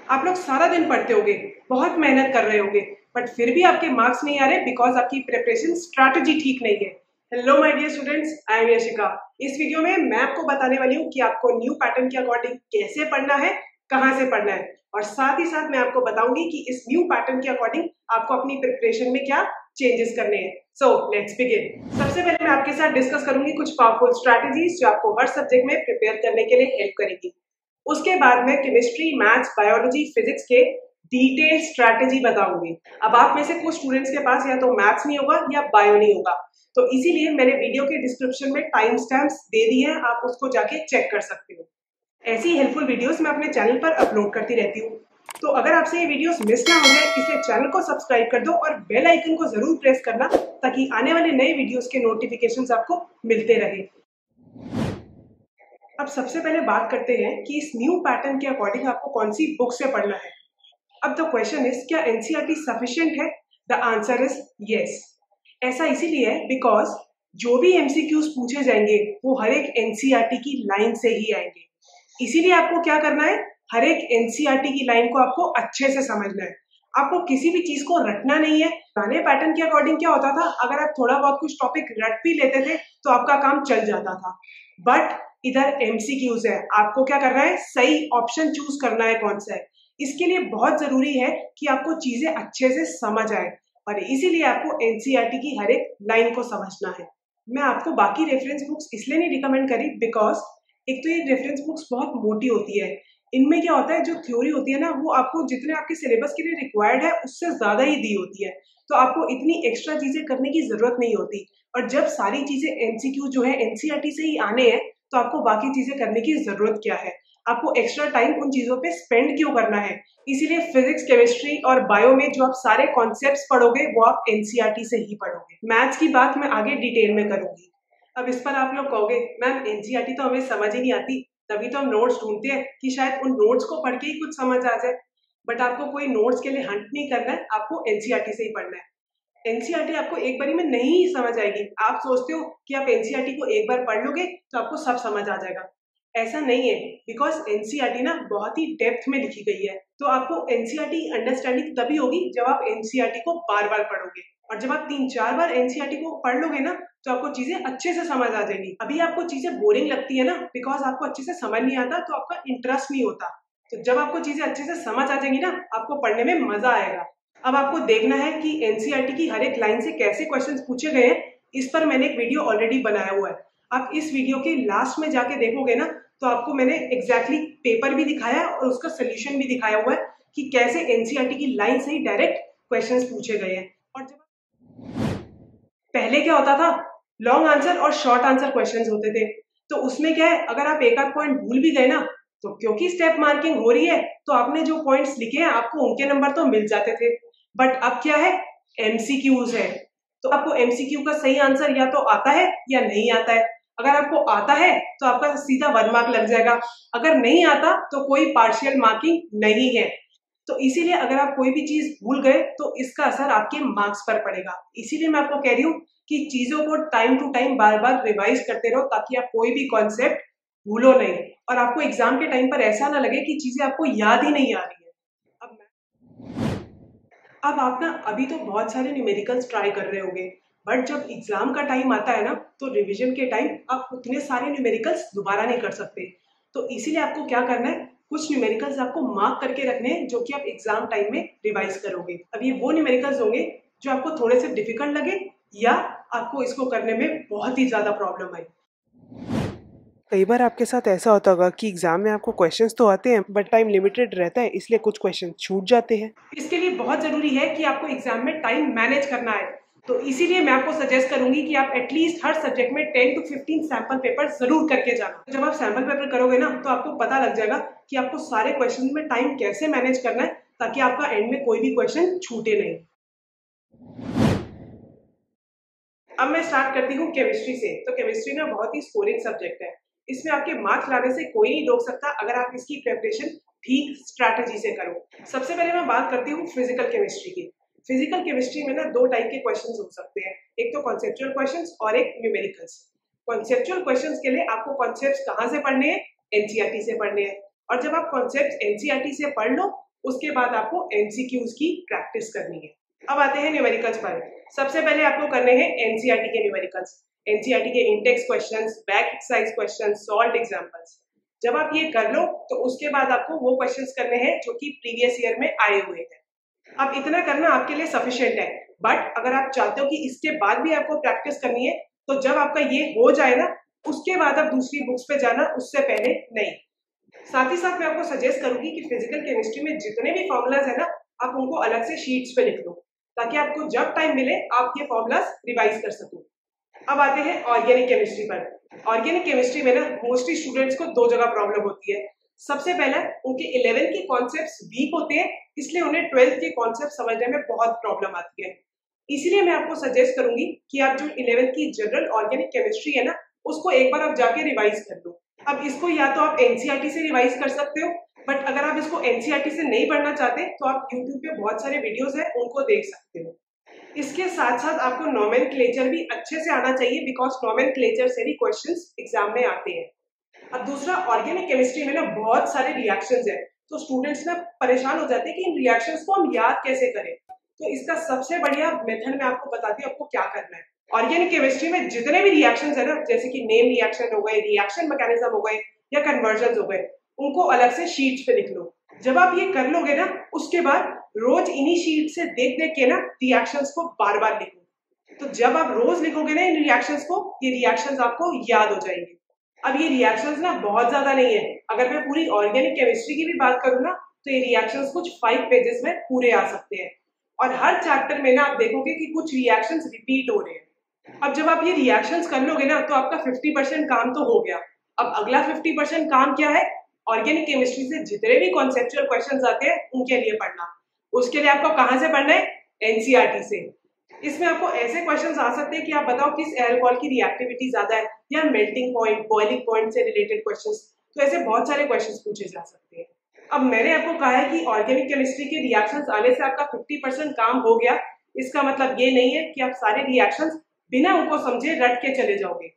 आप लोग सारा दिन पढ़ते होगे, बहुत मेहनत कर रहे होगे, बट फिर भी आपके मार्क्स नहीं आ रहे बिकॉज आपकी प्रिपरेशन स्ट्रैटेजी ठीक नहीं है। Hello my dear students, I am Yashika. इस वीडियो में मैं आपको बताने वाली हूँ कि आपको न्यू पैटर्न के अकॉर्डिंग कैसे पढ़ना है, कहाँ से पढ़ना है, और साथ ही साथ मैं आपको बताऊंगी कि इस न्यू पैटर्न के अकॉर्डिंग आपको अपनी प्रिपरेशन में क्या चेंजेस करने हैं। So let's begin. सबसे पहले मैं आपके साथ डिस्कस करूंगी कुछ पावरफुल स्ट्रैटेजीज जो आपको हर सब्जेक्ट में प्रिपेयर करने के लिए हेल्प करेगी। उसके बाद में केमिस्ट्री, मैथ्स, बायोलॉजी, फिजिक्स के डिटेल स्ट्रैटेजी बताऊंगी। अब आप में से कुछ स्टूडेंट्स के पास या तो मैथ्स नहीं होगा या बायो नहीं होगा, तो इसीलिए मैंने वीडियो के डिस्क्रिप्शन में टाइम स्टैम्प्स दे दिए हैं, आप उसको जाके चेक कर सकते हो। ऐसी हेल्पफुल वीडियोस मैं अपने चैनल पर अपलोड करती रहती हूँ, तो अगर आपसे ये वीडियोस मिस ना हो जाए इसलिए चैनल को सब्सक्राइब कर दो और बेल आइकन को जरूर प्रेस करना ताकि आने वाले नए वीडियोस के नोटिफिकेशंस आपको मिलते रहे। अब सबसे पहले बात करते हैं कि इस न्यू पैटर्न के अकॉर्डिंग आपको कौन सी बुक से पढ़ना है। अब द क्वेश्चन इज, क्या एनसीईआरटी सफिशिएंट है? The answer is yes. ऐसा इसीलिए है बिकॉज जो भी एमसीक्यूज पूछे जाएंगे वो हर एक एनसीईआरटी की लाइन से ही आएंगे। इसीलिए आपको क्या करना है, हर एक एनसीईआरटी की लाइन को आपको अच्छे से समझना है। आपको किसी भी चीज को रटना नहीं है। पुराने पैटर्न के अकॉर्डिंग क्या होता था, अगर आप थोड़ा बहुत कुछ टॉपिक रट भी लेते थे तो आपका काम चल जाता था, बट इधर एमसीक्यूज है, आपको क्या करना है, सही ऑप्शन चूज करना है कौन सा है। इसके लिए बहुत जरूरी है कि आपको चीजें अच्छे से समझ आए और इसीलिए आपको एनसीईआरटी की हर एक लाइन को समझना है। मैं आपको बाकी रेफरेंस बुक्स इसलिए नहीं रिकमेंड करी बिकॉज एक तो ये रेफरेंस बुक्स बहुत मोटी होती है। इनमें क्या होता है, जो थ्योरी होती है ना वो आपको जितने आपके सिलेबस के लिए रिक्वायर्ड है उससे ज्यादा ही दी होती है, तो आपको इतनी एक्स्ट्रा चीजें करने की जरूरत नहीं होती। और जब सारी चीजें एमसीक्यू जो है एनसीईआरटी से ही आने हैं तो आपको बाकी चीजें करने की जरूरत क्या है, आपको एक्स्ट्रा टाइम उन चीजों पे स्पेंड क्यों करना है। इसीलिए फिजिक्स, केमिस्ट्री और बायो में जो आप सारे कॉन्सेप्ट्स पढ़ोगे वो आप एनसीईआरटी से ही पढ़ोगे। मैथ्स की बात मैं आगे डिटेल में करूंगी। अब इस पर आप लोग कहोगे, मैम एनसीईआरटी तो हमें समझ ही नहीं आती, तभी तो हम नोट्स ढूंढते हैं कि शायद उन नोट्स को पढ़ के ही कुछ समझ आ जाए। बट आपको कोई नोट्स के लिए हंट नहीं करना है, आपको एनसीईआरटी से ही पढ़ना है। एनसीईआरटी आपको एक बारी में नहीं समझ आएगी। आप सोचते हो कि आप एनसीईआरटी को एक बार पढ़ लोगे तो आपको सब समझ आ जाएगा, ऐसा नहीं है। बिकॉज एनसीईआरटी ना बहुत ही डेप्थ में लिखी गई है, तो आपको एनसीईआरटी अंडरस्टैंडिंग तभी होगी जब आप एनसीईआरटी को बार बार पढ़ोगे, और जब आप 3-4 बार एनसीईआरटी को पढ़ लोगे ना तो आपको चीजें अच्छे से समझ आ जाएंगी। अभी आपको चीजें बोरिंग लगती है ना बिकॉज आपको अच्छे से समझ नहीं आता, तो आपका इंटरेस्ट नहीं होता। तो जब आपको चीजें अच्छे से समझ आ जाएंगी ना, आपको पढ़ने में मजा आएगा। अब आपको देखना है कि एनसीईआरटी की हर एक लाइन से कैसे क्वेश्चंस पूछे गए हैं, इस पर मैंने एक वीडियो ऑलरेडी बनाया हुआ है। आप इस वीडियो के लास्ट में जाके देखोगे ना तो आपको मैंने एग्जैक्टली पेपर भी दिखाया है और उसका सोल्यूशन भी दिखाया हुआ है कि कैसे एनसीईआरटी की लाइन से ही डायरेक्ट क्वेश्चंस पूछे गए हैं। और जब पहले क्या होता था, लॉन्ग आंसर और शॉर्ट आंसर क्वेश्चंस होते थे, तो उसमें क्या है, अगर आप एक आध पॉइंट भूल भी गए ना तो क्योंकि स्टेप मार्किंग हो रही है तो आपने जो पॉइंट्स लिखे हैं आपको उनके नंबर तो मिल जाते थे। बट अब क्या है, एमसीक्यूज है, तो आपको एमसीक्यू का सही आंसर या तो आता है या नहीं आता है। अगर आपको आता है तो आपका सीधा 1 मार्क लग जाएगा, अगर नहीं आता तो कोई पार्शियल मार्किंग नहीं है। तो इसीलिए अगर आप कोई भी चीज भूल गए तो इसका असर आपके मार्क्स पर पड़ेगा। इसीलिए मैं आपको कह रही हूँ कि चीजों को टाइम टू टाइम बार बार रिवाइज करते रहो ताकि आप कोई भी कॉन्सेप्ट भूलो नहीं और आपको एग्जाम के टाइम पर ऐसा ना लगे कि चीजें आपको याद ही नहीं आ रही है। अब आप ना अभी तो बहुत सारे न्यूमेरिकल्स ट्राई कर रहे होगे, बट जब एग्जाम का टाइम आता है ना तो रिवीजन के टाइम आप उतने सारे न्यूमेरिकल्स दोबारा नहीं कर सकते। तो इसीलिए आपको क्या करना है, कुछ न्यूमेरिकल्स आपको मार्क करके रखने हैं जो कि आप एग्जाम टाइम में रिवाइज करोगे। अब ये वो न्यूमेरिकल्स होंगे जो आपको थोड़े से डिफिकल्ट लगे या आपको इसको करने में बहुत ही ज्यादा प्रॉब्लम आई। कई बार आपके साथ ऐसा होता होगा कि एग्जाम में आपको क्वेश्चंस तो आते हैं बट टाइम लिमिटेड रहता है, इसलिए कुछ क्वेश्चन छूट जाते हैं। इसके लिए बहुत जरूरी है कि आपको एग्जाम में टाइम मैनेज करना है, तो इसीलिए मैं आपको सजेस्ट करूंगी कि आप एटलीस्ट हर सब्जेक्ट में 10 to 15 सैंपल पेपर जरूर करके जाना। जब आप सैंपल पेपर करोगे ना तो आपको पता लग जाएगा कि आपको सारे क्वेश्चन में टाइम कैसे मैनेज करना है ताकि आपका एंड में कोई भी क्वेश्चन छूटे नहीं। अब मैं स्टार्ट करती हूँ केमिस्ट्री से। तो केमिस्ट्री ना बहुत ही स्कोरिंग सब्जेक्ट है, इसमें आपके मार्क्स लाने से कोई नहीं रोक सकता अगर आप इसकी प्रिपरेशन ठीक स्ट्रैटेजी से करो। सबसे पहले मैं बात करती हूँ फिजिकल केमिस्ट्री की। फिजिकल केमिस्ट्री में ना 2 टाइप के क्वेश्चंस हो सकते हैं, एक तो कॉन्सेप्चुअल क्वेश्चंस और एक न्यूमेरिकल्स। कॉन्सेप्चुअल क्वेश्चंस के लिए आपको कॉन्सेप्ट्स कहाँ से पढ़ने हैं, एनसीईआरटी से पढ़ने हैं, और जब आप कॉन्सेप्ट्स एनसीईआरटी से पढ़ लो उसके बाद आपको एमसीक्यूज की प्रैक्टिस करनी है। अब आते हैं न्यूमेरिकल्स पर। सबसे पहले आपको करने हैं एनसीईआरटी के न्यूमेरिकल्स, एनसीईआरटी के index questions, back exercise questions, solved examples. जब आप ये कर लो तो उसके बाद आपको वो क्वेश्चंस करने हैं जो कि प्रीवियस ईयर में आए हुए हैं। अब इतना करना आपके लिए सफिशिएंट है, बट अगर आप चाहते हो कि इसके बाद भी आपको प्रैक्टिस करनी है तो जब आपका ये हो जाए ना उसके बाद आप दूसरी बुक्स पे जाना, उससे पहले नहीं। साथ ही साथ मैं आपको सजेस्ट करूंगी कि फिजिकल केमिस्ट्री में जितने भी फॉर्मूलाज है ना आप उनको अलग से शीट्स पे लिख लो, ताकि आपको जब टाइम मिले आप ये फॉर्मूलाज रिवाइज कर सको। अब आते हैं ऑर्गेनिक केमिस्ट्री पर। ऑर्गेनिक केमिस्ट्री में ना मोस्टली स्टूडेंट्स को दो जगह प्रॉब्लम होती है। सबसे पहला, उनके 11th के कॉन्सेप्ट्स वीक होते हैं, इसलिए उन्हें 12th के कॉन्सेप्ट समझने में बहुत प्रॉब्लम आती है। इसीलिए मैं आपको सजेस्ट करूंगी कि आप जो 11th की जनरल ऑर्गेनिक केमिस्ट्री है ना उसको एक बार आप जाके रिवाइज कर लो। अब इसको या तो आप एनसीईआरटी से रिवाइज कर सकते हो, बट अगर आप इसको एनसीईआरटी से नहीं पढ़ना चाहते तो आप यूट्यूब पे बहुत सारे वीडियोस हैं उनको देख सकते हो। इसके साथ साथ आपको नोमेनक्लेचर भी अच्छे से आना चाहिए, बिकॉज नोमेनक्लेचर से भी क्वेश्चंस एग्जाम में आते हैं। अब दूसरा, ऑर्गेनिक केमिस्ट्री में ना बहुत सारे रिएक्शंस हैं, तो स्टूडेंट्स ना परेशान हो जाते हैं कि इन रिएक्शंस को हम याद कैसे करें। तो इसका सबसे बढ़िया मेथड मैं आपको बताती हूँ आपको क्या करना है। ऑर्गेनिक केमिस्ट्री में जितने भी रिएक्शंस है ना, जैसे कि नेम रिएक्शन हो गए, रिएक्शन मैकेनिज्म हो गए या कन्वर्जन हो गए, उनको अलग से शीट्स पे लिख लो। जब आप ये कर लोगे ना उसके बाद रोज इन्हीं शीट से देख देख के ना रिएक्शंस को बार बार लिखो। तो जब आप रोज लिखोगे ना इन रिएक्शंस को, ये रिएक्शंस आपको याद हो जाएंगे। अब ये रिएक्शंस ना बहुत ज्यादा नहीं है, अगर मैं पूरी ऑर्गेनिक केमिस्ट्री की भी बात करूँ ना तो ये रिएक्शंस कुछ 5 पेजेस में पूरे आ सकते हैं, और हर चैप्टर में ना आप देखोगे कि कुछ रिएक्शंस रिपीट हो रहे हैं। अब जब आप ये रिएक्शंस कर लोगे ना तो आपका 50% काम तो हो गया। अब अगला 50% काम क्या है? ऑर्गेनिक केमिस्ट्री से जितने भी कॉन्सेप्चुअल क्वेश्चंस आते हैं उनके लिए पढ़ना। उसके लिए आपको कहाँ से पढ़ना है? एनसीईआरटी से। इसमें आपको ऐसे क्वेश्चंस आ सकते हैं कि आप बताओ किस अल्कोहल की रिएक्टिविटी ज्यादा है, या मेल्टिंग पॉइंट, बॉइलिंग पॉइंट से रिलेटेड क्वेश्चंस। तो ऐसे बहुत सारे क्वेश्चंस पूछे जा सकते हैं। अब मैंने आपको कहा है कि ऑर्गेनिक केमिस्ट्री के रिएक्शंस आने से आपका 50% काम हो गया। इसका मतलब ये नहीं है कि आप सारे रिएक्शंस बिना उनको समझे रट के चले जाओगे।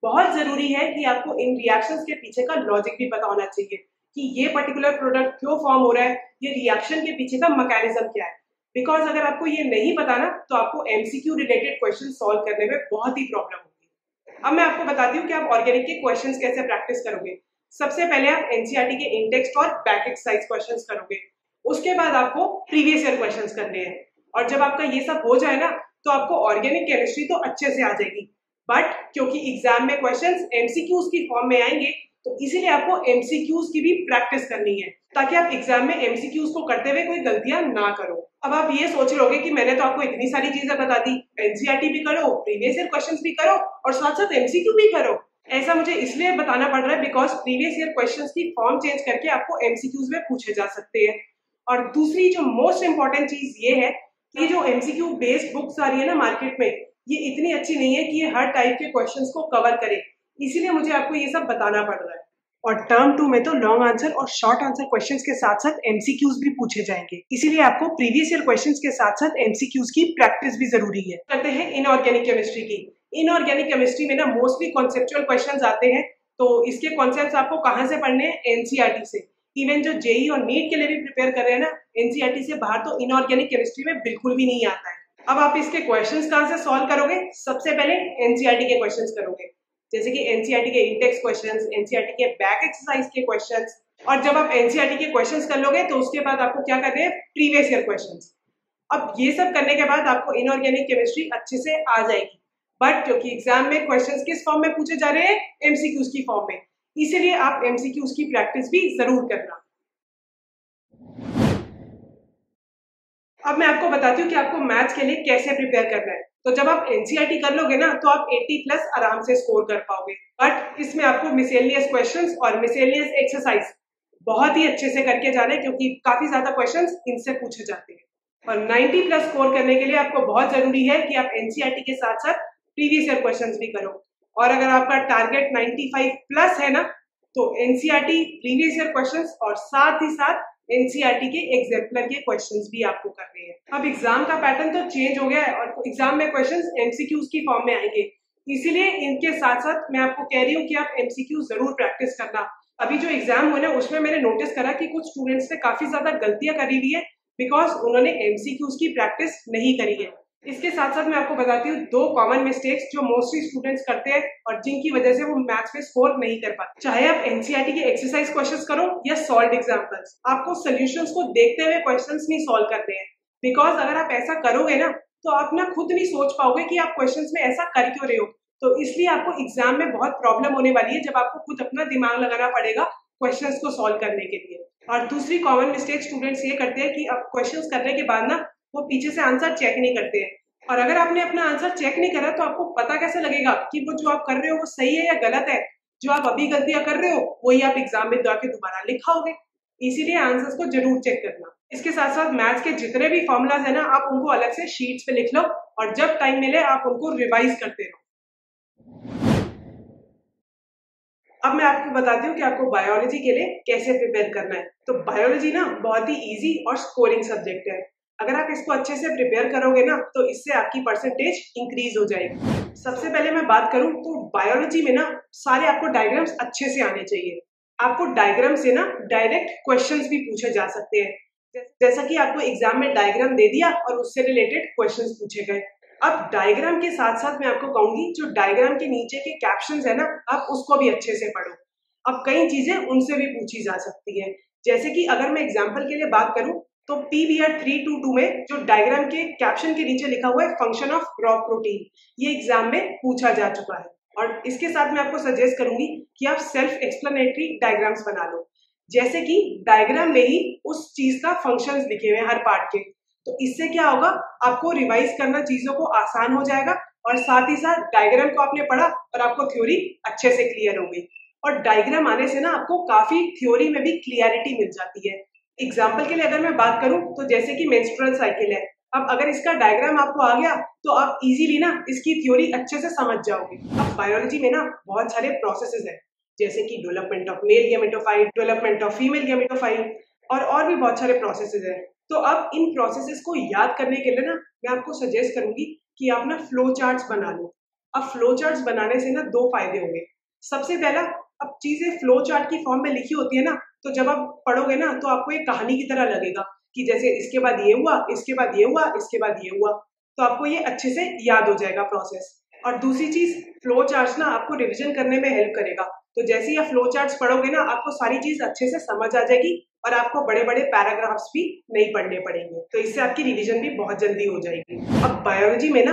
बहुत जरूरी है कि आपको इन रिएक्शंस के पीछे का लॉजिक भी पता होना चाहिए कि ये पर्टिकुलर प्रोडक्ट क्यों फॉर्म हो रहा है, ये रिएक्शन के पीछे का मैकेनिज्म क्या है। बिकॉज अगर आपको ये नहीं पता ना तो आपको एमसीक्यू रिलेटेड क्वेश्चन सॉल्व करने में बहुत ही प्रॉब्लम होगी। अब मैं आपको बताती हूँ कि आप ऑर्गेनिक के क्वेश्चंस कैसे प्रैक्टिस करोगे। सबसे पहले आप एनसीईआरटी के इंडेक्स और बैक एक्सरसाइज क्वेश्चंस करोगे, उसके बाद आपको प्रीवियस ईयर क्वेश्चंस करने हैं। और जब आपका ये सब हो जाए ना तो आपको ऑर्गेनिक केमिस्ट्री तो अच्छे से आ जाएगी, बट क्योंकि एग्जाम में क्वेश्चंस एमसीक्यूज की फॉर्म में आएंगे तो इसीलिए आपको एमसीक्यूज की भी प्रैक्टिस करनी है, ताकि आप एग्जाम में एमसीक्यूज को करते हुए कोई गलतियां ना करो। अब आप ये सोच रहोगे कि मैंने तो आपको इतनी सारी चीजें बता दी, एनसीईआरटी भी करो, प्रीवियस ईयर क्वेश्चंस भी करो और साथ साथ एमसीक्यू भी करो। ऐसा मुझे इसलिए बताना पड़ रहा है बिकॉज प्रीवियस ईयर क्वेश्चंस की फॉर्म चेंज करके आपको एमसीक्यूज में पूछे जा सकते हैं। और दूसरी जो मोस्ट इंपॉर्टेंट चीज ये है कि जो एमसीक्यू बेस्ड बुक्स आ रही है ना मार्केट में, ये इतनी अच्छी नहीं है कि ये हर टाइप के क्वेश्चंस को कवर करे, इसीलिए मुझे आपको ये सब बताना पड़ रहा है। और टर्म 2 में तो लॉन्ग आंसर और शॉर्ट आंसर क्वेश्चंस के साथ साथ एमसीक्यूज भी पूछे जाएंगे, इसीलिए आपको प्रीवियस ईयर क्वेश्चंस के साथ साथ एमसीक्यूज की प्रैक्टिस भी जरूरी है। करते हैं इनऑर्गेनिक केमिस्ट्री की। इनऑर्गेनिक केमिस्ट्री में ना मोस्टली कॉन्सेप्चुअल क्वेश्चंस आते हैं, तो इसके कॉन्सेप्ट्स आपको कहाँ से पढ़ने हैं? एनसीईआरटी से। इवन जो जेई और नीट के लिए भी प्रिपेयर कर रहे हैं ना, एनसीईआरटी से बाहर तो इनऑर्गेनिक केमिस्ट्री में बिल्कुल भी नहीं आता है। अब आप इसके क्वेश्चंस कहाँ से सॉल्व करोगे? सबसे पहले एनसीईआरटी के क्वेश्चंस करोगे, जैसे कि एनसीईआरटी के इंडेक्स क्वेश्चंस, एनसीईआरटी के बैक एक्सरसाइज के क्वेश्चंस। और जब आप एनसीईआरटी के क्वेश्चंस कर लोगे तो उसके बाद आपको क्या करने हैं? Previous year questions. अब ये सब करने के बाद आपको इनऑर्गेनिक केमिस्ट्री अच्छे से आ जाएगी, बट क्योंकि एग्जाम में क्वेश्चंस किस फॉर्म में पूछे जा रहे हैं? एमसीक्यूज की फॉर्म में, इसीलिए आप एमसीक्यूज की प्रैक्टिस भी जरूर करना। अब मैं आपको बताती हूँ कि आपको मैथ्स के लिए कैसे प्रिपेयर करना है। तो जब आप एनसीईआरटी कर लोगे ना तो आप 80+ आराम से स्कोर कर पाओगे, बट इसमें आपको मिसेलियस क्वेश्चंस और मिसेलियस एक्सरसाइज बहुत ही अच्छे से करके जाना है, क्योंकि काफी ज्यादा क्वेश्चंस इनसे पूछे जाते हैं। और 90+ स्कोर करने के लिए आपको बहुत जरूरी है कि आप एनसीईआरटी के साथ साथ प्रीवियस ईयर क्वेश्चंस भी करो। और अगर आपका टारगेट 95+ है ना तो एनसीईआरटी, प्रीवियस ईयर क्वेश्चंस और साथ ही साथ एनसीईआरटी के एग्जाम्पलर के क्वेश्चंस भी आपको करने हैं। अब एग्जाम का पैटर्न तो चेंज हो गया है और एग्जाम में क्वेश्चंस एमसीक्यूज की फॉर्म में आएंगे, इसीलिए इनके साथ साथ मैं आपको कह रही हूँ कि आप एमसीक्यू जरूर प्रैक्टिस करना, अभी जो एग्जाम हुए ना उसमें मैंने नोटिस करा कि कुछ स्टूडेंट्स ने काफी ज्यादा गलतियां करी हुई है बिकॉज उन्होंने एमसीक्यूज की प्रैक्टिस नहीं करी है। इसके साथ साथ मैं आपको बताती हूँ 2 कॉमन मिस्टेक्स जो मोस्टली स्टूडेंट्स करते हैं और जिनकी वजह से वो मैथ्स में स्कोर नहीं कर पाते। चाहे आप एनसीईआरटी के एक्सरसाइज क्वेश्चंस करो या सॉल्व एग्जांपल्स, आपको सॉल्यूशंस को देखते हुए क्वेश्चंस नहीं सॉल्व करते हैं। बिकॉज अगर आप ऐसा करोगे ना तो आप ना खुद नहीं सोच पाओगे कि आप क्वेश्चंस में ऐसा कर क्यों रहे हो। तो इसलिए आपको एग्जाम में बहुत प्रॉब्लम होने वाली है जब आपको खुद अपना दिमाग लगाना पड़ेगा क्वेश्चंस को सॉल्व करने के लिए। और दूसरी कॉमन मिस्टेक स्टूडेंट्स ये करते हैं कि अब क्वेश्चंस करने के बाद ना वो पीछे से आंसर चेक नहीं करते हैं। और अगर आपने अपना आंसर चेक नहीं करा तो आपको पता कैसे लगेगा कि वो जो आप कर रहे हो वो सही है या गलत है। जो आप अभी गलतियां कर रहे हो वही आप एग्जाम में जाके दोबारा लिखाओगे। इसीलिए आंसर्स को जरूर चेक करना। इसके साथ साथ मैथ्स के जितने भी फॉर्मूलाज है ना आप उनको अलग से शीट्स पे लिख लो और जब टाइम मिले आप उनको रिवाइज करते रहो। अब मैं आपको बताती हूँ कि आपको बायोलॉजी के लिए कैसे प्रिपेयर करना है। तो बायोलॉजी ना बहुत ही इजी और स्कोरिंग सब्जेक्ट है। अगर आप इसको अच्छे से प्रिपेयर करोगे ना तो इससे आपकी परसेंटेज इंक्रीज हो जाएगी। सबसे पहले मैं बात करूं तो बायोलॉजी में ना सारे आपको डायग्राम्स अच्छे से आने चाहिए। आपको डायग्राम से ना डायरेक्ट क्वेश्चंस भी पूछे जा सकते हैं। जैसा कि आपको एग्जाम में डायग्राम दे दिया और उससे रिलेटेड क्वेश्चंस पूछे गए। अब डायग्राम के साथ साथ मैं आपको कहूंगी जो डायग्राम के नीचे के कैप्शंस है ना आप उसको भी अच्छे से पढ़ो। अब कई चीजें उनसे भी पूछी जा सकती है। जैसे कि अगर मैं एग्जाम्पल के लिए बात करूं तो PBR 322 में जो डायग्राम के कैप्शन के नीचे लिखा हुआ है फंक्शन ऑफ रॉक प्रोटीन, ये एग्जाम में पूछा जा चुका है। और इसके साथ मैं आपको सजेस्ट करूंगी कि आप सेल्फ एक्सप्लेनेटरी डायग्राम्स बना लो। जैसे कि डायग्राम में ही उस चीज का फंक्शंस लिखे हुए हैं हर पार्ट के। तो इससे क्या होगा आपको रिवाइज करना चीजों को आसान हो जाएगा और साथ ही साथ डायग्राम को आपने पढ़ा और आपको थ्योरी अच्छे से क्लियर हो गई। और डायग्राम आने से ना आपको काफी थ्योरी में भी क्लियरिटी मिल जाती है। एग्जाम्पल के लिए अगर मैं बात करूं तो जैसे कि मेंस्ट्रुअल साइकिल है, अब अगर इसका डायग्राम आपको आ गया तो आप इजीली ना इसकी थ्योरी अच्छे से समझ जाओगे। अब बायोलॉजी में ना बहुत सारे प्रोसेसेस हैं जैसे कि development of male gametophyte, development of female gametophyte और भी बहुत सारे प्रोसेसेस हैं। तो अब इन प्रोसेसेस को याद करने के लिए ना मैं आपको सजेस्ट करूंगी कि आप ना फ्लो चार्ट्स बना लो। अब फ्लो चार्ट्स बनाने से ना 2 फायदे होंगे। सबसे पहला, अब चीजें फ्लो चार्ट की फॉर्म में लिखी होती है ना तो जब आप पढ़ोगे ना तो आपको एक कहानी की तरह लगेगा कि जैसे इसके बाद ये हुआ, इसके बाद ये हुआ, इसके बाद ये हुआ। तो आपको ये अच्छे से याद हो जाएगा प्रोसेस। और दूसरी चीज, फ्लो चार्ट्स ना आपको रिवीजन करने में हेल्प करेगा। तो जैसे ही आप फ्लो चार्ट्स पढ़ोगे ना आपको सारी चीज अच्छे से समझ आ जाएगी और आपको बड़े बड़े पैराग्राफ्स भी नहीं पढ़ने पड़ेंगे। तो इससे आपकी रिवीजन भी बहुत जल्दी हो जाएगी। अब बायोलॉजी में ना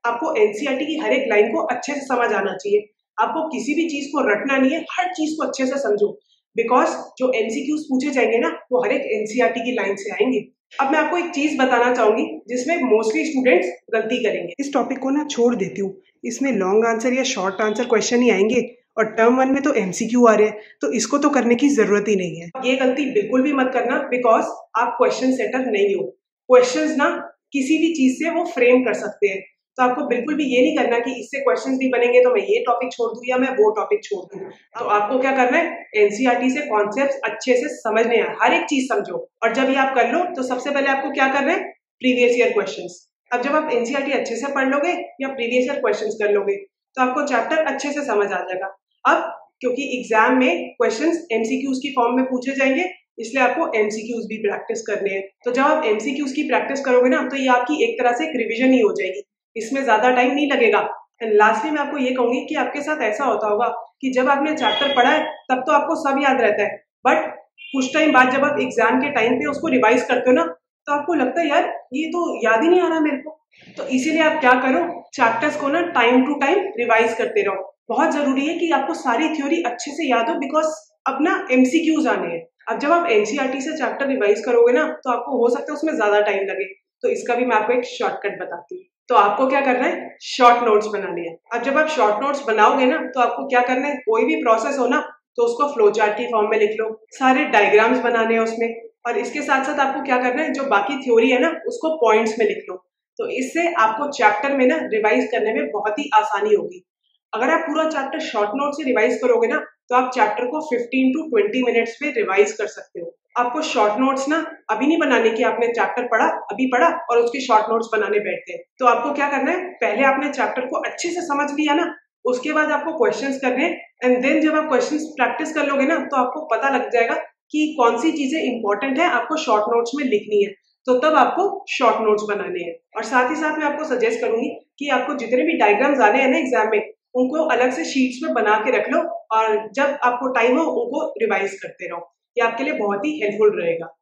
आपको एनसीईआरटी की हर एक लाइन को अच्छे से समझ आना चाहिए। आपको किसी भी चीज को रटना नहीं है, हर चीज को अच्छे से समझो। बिकॉज जो एमसीक्यूज पूछे जाएंगे ना वो हर एक एनसीईआरटी की लाइन से आएंगे। अब मैं आपको एक चीज बताना चाहूंगी जिसमें मोस्टली स्टूडेंट्स गलती करेंगे। इस टॉपिक को ना छोड़ देती हूँ, इसमें लॉन्ग आंसर या शॉर्ट आंसर क्वेश्चन ही आएंगे और टर्म 1 में तो एमसीक्यू आ रहे हैं तो इसको तो करने की जरूरत ही नहीं है। ये गलती बिल्कुल भी मत करना बिकॉज आप क्वेश्चन सेटर नहीं हो। क्वेश्चंस ना किसी भी चीज से वो फ्रेम कर सकते हैं। तो आपको बिल्कुल भी ये नहीं करना कि इससे क्वेश्चंस भी बनेंगे तो मैं ये टॉपिक छोड़ दूं या मैं वो टॉपिक छोड़ दूं। तो आपको क्या करना है, एनसीईआरटी से कॉन्सेप्ट्स अच्छे से समझने हैं, हर एक चीज समझो। और जब ये आप कर लो तो सबसे पहले आपको क्या करना है, प्रीवियस ईयर क्वेश्चंस। अब जब आप एनसीईआरटी अच्छे से पढ़ लोगे या प्रीवियस ईयर क्वेश्चंस कर लोगे तो आपको चैप्टर अच्छे से समझ आ जाएगा। अब क्योंकि एग्जाम में क्वेश्चंस एमसीक्यूज की फॉर्म में पूछे जाएंगे इसलिए आपको एमसीक्यूज भी प्रैक्टिस करने हैं। तो जब आप एमसीक्यूज की प्रैक्टिस करोगे ना तो ये आपकी एक तरह से एक रिविजन ही हो जाएगी, इसमें ज्यादा टाइम नहीं लगेगा। एंड लास्टली मैं आपको ये कहूंगी कि आपके साथ ऐसा होता होगा कि जब आपने चैप्टर पढ़ा है तब तो आपको सब याद रहता है, बट कुछ टाइम बाद जब आप एग्जाम के टाइम पे उसको रिवाइज करते हो ना तो आपको लगता है यार ये तो याद ही नहीं आ रहा मेरे को। तो इसीलिए आप क्या करो, चैप्टर्स को ना टाइम टू टाइम रिवाइज करते रहो। बहुत जरूरी है कि आपको सारी थ्योरी अच्छे से याद हो बिकॉज अब ना एमसीक्यूज आने हैं। अब जब आप एनसीईआरटी से चैप्टर रिवाइज करोगे ना तो आपको हो सकता है उसमें ज्यादा टाइम लगे। तो इसका भी मैं आपको एक शॉर्टकट बताती हूँ। तो आपको क्या करना है, शॉर्ट नोट्स बनाने हैं। अब जब आप शॉर्ट नोट्स बनाओगे ना तो आपको क्या करना है, कोई भी प्रोसेस हो ना तो उसको फ्लो चार्ट की फॉर्म में लिख लो, सारे डायग्राम्स बनाने हैं उसमें। और इसके साथ साथ आपको क्या करना है, जो बाकी थ्योरी है ना उसको पॉइंट्स में लिख लो। तो इससे आपको चैप्टर में ना रिवाइज करने में बहुत ही आसानी होगी। अगर आप पूरा चैप्टर शॉर्ट नोट से रिवाइज करोगे ना तो आप चैप्टर को 15 to 20 मिनट्स में रिवाइज कर सकते हो। आपको शॉर्ट नोट्स ना अभी नहीं बनाने की, आपने चैप्टर पढ़ा अभी पढ़ा और उसके शॉर्ट नोट्स बनाने बैठते हैं। तो आपको क्या करना है, पहले आपने चैप्टर को अच्छे से समझ लिया ना उसके बाद आपको क्वेश्चंस करने हैं एंड देन जब आप क्वेश्चंस प्रैक्टिस कर लोगे ना तो आपको पता लग जाएगा कि कौन सी चीजें इंपॉर्टेंट है आपको शॉर्ट नोट्स में लिखनी है, तो तब आपको शॉर्ट नोट्स बनाने हैं। और साथ ही साथ मैं आपको सजेस्ट करूंगी कि आपको जितने भी डायग्राम्स आने हैं ना एग्जाम में, उनको अलग से शीट्स में बना के रख लो और जब आपको टाइम हो उनको रिवाइज करते रहो। ये आपके लिए बहुत ही हेल्पफुल रहेगा।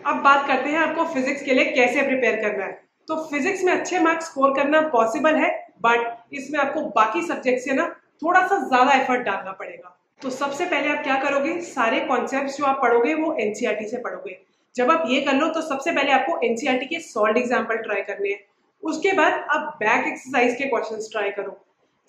अब बात करते हैं आपको फिजिक्स के लिए कैसे प्रिपेयर करना है। तो फिजिक्स में अच्छे मार्क्स स्कोर करना पॉसिबल है, बट इसमें आपको बाकी सब्जेक्ट से ना थोड़ा सा ज्यादा एफर्ट डालना पड़ेगा। तो सबसे पहले आप क्या करोगे, सारे कॉन्सेप्ट्स जो आप पढ़ोगे वो एनसीईआरटी से पढ़ोगे। जब आप ये कर लो तो सबसे पहले आपको एनसीईआरटी के सॉल्व्ड एग्जाम्पल ट्राई करने हैं। उसके बाद आप बैक एक्सरसाइज के क्वेश्चंस ट्राई करो।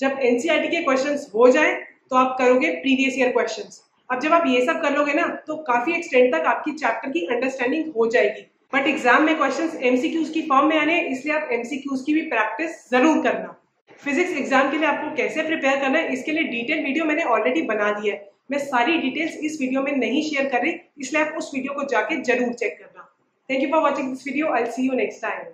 जब एनसीईआरटी के क्वेश्चंस हो जाए तो आप करोगे प्रीवियस ईयर क्वेश्चंस। अब जब आप ये सब कर लोगे ना तो काफी एक्सटेंड तक आपकी चैप्टर की अंडरस्टैंडिंग हो जाएगी। बट एग्जाम में क्वेश्चंस एमसीक्यूज की फॉर्म में आने, इसलिए आप एमसीक्यूज की भी प्रैक्टिस जरूर करना। फिजिक्स एग्जाम के लिए आपको कैसे प्रिपेयर करना है इसके लिए डिटेल वीडियो मैंने ऑलरेडी बना दिया है। मैं सारी डिटेल्स इस वीडियो में नहीं शेयर कर रही, इसलिए आप उस वीडियो को जाके जरूर चेक करना। Thank you for watching this video. I will see you next time.